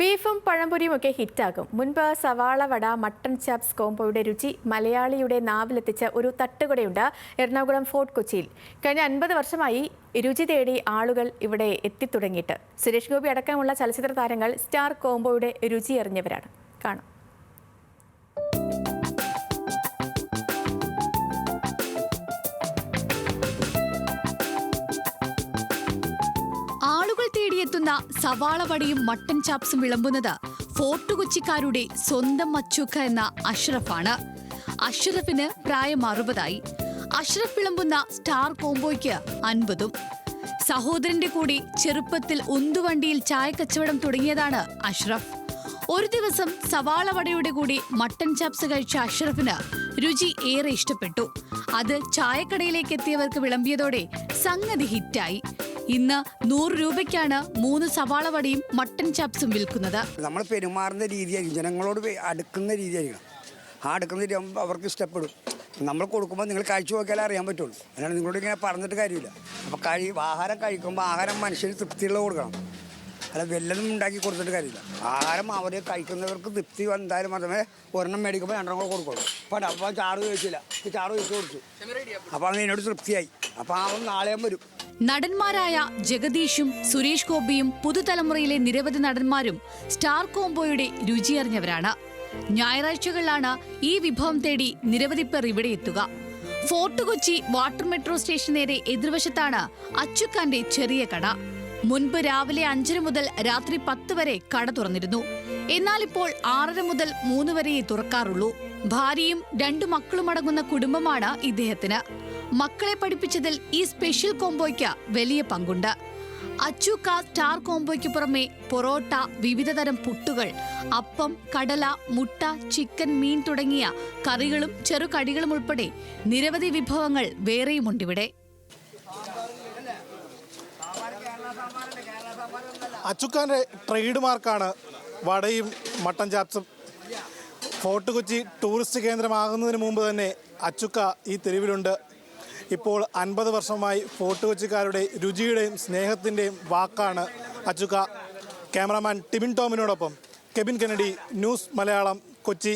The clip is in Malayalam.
ബീഫും പഴംപൊരിയും ഒക്കെ ഹിറ്റാകും. മുൻപ് സവാള വട, മട്ടൺ ചാപ്സ് കോംബോയുടെ രുചി മലയാളിയുടെ നാവിലെത്തിച്ച ഒരു തട്ടുകടയുണ്ട് എറണാകുളം ഫോർട്ട് കൊച്ചിയിൽ. കഴിഞ്ഞ 50 വർഷമായി രുചി തേടി ആളുകൾ ഇവിടെ എത്തിത്തുടങ്ങിയിട്ട്. സുരേഷ് ഗോപി അടക്കമുള്ള ചലച്ചിത്ര താരങ്ങൾ സ്റ്റാർ കോംബോയുടെ രുചി അറിഞ്ഞവരാണ്. കാണാം. ആളുകൾ തേടിയെത്തുന്ന സവാള വടയും മട്ടൻ ചാപ്സും വിളമ്പുന്നത് ഫോർട്ട് കൊച്ചിക്കാരുടെ സ്വന്തം അച്ചൂക്ക എന്ന അഷ്റഫാണ്. അഷ്റഫിന് പ്രായം 60ആയി. അഷ്റഫ് വിളമ്പുന്ന സ്റ്റാർ കോംബോയ്ക്ക് 50ഉം. സഹോദരന്റെ കൂടി ചെറുപ്പത്തിൽ ഉന്തുവണ്ടിയിൽ ചായക്കച്ചവടം തുടങ്ങിയതാണ് അഷ്റഫ്. ഒരു ദിവസം സവാള വടയുടെ കൂടി മട്ടൻ ചാപ്സ് കഴിച്ച അഷ്റഫിന് രുചി ഏറെ ഇഷ്ടപ്പെട്ടു. അത് ചായക്കടയിലേക്ക് എത്തിയവർക്ക് വിളമ്പിയതോടെ സംഗതി ഹിറ്റായി. ഇന്ന് 100 രൂപയ്ക്കാണ് 3 സവാള വടയും മട്ടൻ ചാപ്സും വിൽക്കുന്നത്. നമ്മൾ പെരുമാറുന്ന രീതിയായിരിക്കും, ജനങ്ങളോട് അടുക്കുന്ന രീതിയായിരിക്കണം. ആ അടുക്കുന്ന രീതി അവർക്ക് ഇഷ്ടപ്പെടും. നമ്മൾ കൊടുക്കുമ്പോൾ നിങ്ങൾ കഴിച്ചു നോക്കിയാലേ അറിയാൻ പറ്റുള്ളൂ. അല്ലാണ്ട് നിങ്ങളോട് ഇങ്ങനെ പറഞ്ഞിട്ട് കാര്യമില്ല. അപ്പോൾ ആഹാരം കഴിക്കുമ്പോൾ ആഹാരം മനുഷ്യന് തൃപ്തിയുള്ള കൊടുക്കണം, അല്ല വെല്ലൊന്നും ഉണ്ടാക്കി കൊടുത്തിട്ട് കാര്യമില്ല. ആഹാരം അവർ കഴിക്കുന്നവർക്ക് തൃപ്തി എന്തായാലും മാത്രമേ ഒരെണ്ണം മേടിക്കുമ്പോൾ 2 കൂടെ കൊടുക്കുള്ളൂ. അപ്പോൾ ചാറ് കഴിച്ചില്ല, ചാറ് കഴിച്ചു കൊടുത്തു. അപ്പോൾ അങ്ങനെ എന്നോട് തൃപ്തിയായി. അപ്പോൾ അവൻ നാളെയും വരും. നടന്മാരായ ജഗദീഷും സുരേഷ് ഗോപിയും പുതുതലമുറയിലെ നിരവധി നടന്മാരും സ്റ്റാർ കോംബോയുടെ രുചിയറിഞ്ഞവരാണ്. ഞായറാഴ്ചകളിലാണ് ഈ വിഭവം തേടി നിരവധി പേർ ഇവിടെ എത്തുക. Fort Kochi water metro station നേരെ എതിർവശത്താണ് അച്ചുക്കാന്റെ ചെറിയ കട. മുൻപ് രാവിലെ 5:30 മുതൽ രാത്രി 10 വരെ കട തുറന്നിരുന്നു. എന്നാൽ ഇപ്പോൾ 6:30 മുതൽ 3 വരെയേ തുറക്കാറുള്ളൂ. ഭാര്യയും 2 മക്കളും അടങ്ങുന്ന കുടുംബമാണ് ഇദ്ദേഹത്തിന്. മക്കളെ പഠിപ്പിച്ചതിൽ ഈ സ്പെഷ്യൽ കോംബോയ്ക്ക് വലിയ പങ്കുണ്ട്. അച്ചൂക്ക സ്റ്റാർ കോംബോയ്ക്ക് പുറമെ പൊറോട്ട, വിവിധതരം പുട്ടുകൾ, അപ്പം, കടല, മുട്ട, ചിക്കൻ, മീൻ തുടങ്ങിയ കറികളും ചെറുകടികളും ഉൾപ്പെടെ നിരവധി വിഭവങ്ങൾ വേറെയുമുണ്ടിവിടെ. അച്ചുക്കാന്റെ ട്രേഡ് മാർക്കാണ് വടയും മട്ടൻ ചാപ്സും. ഫോർട്ട് കൊച്ചി ടൂറിസ്റ്റ് കേന്ദ്രമാകുന്നതിന് മുമ്പ് തന്നെ അച്ചുക്ക ഈ തെരുവിലുണ്ട്. ഇപ്പോൾ 50 വർഷമായി ഫോർട്ട് കൊച്ചിക്കാരുടെ രുചിയുടെയും സ്നേഹത്തിൻ്റെയും വാക്കാണ് അച്ചുക്ക. ക്യാമറാമാൻ ടിബിൻ ടോമിനോടൊപ്പം കെബിൻ കെന്നഡി, ന്യൂസ് മലയാളം, കൊച്ചി.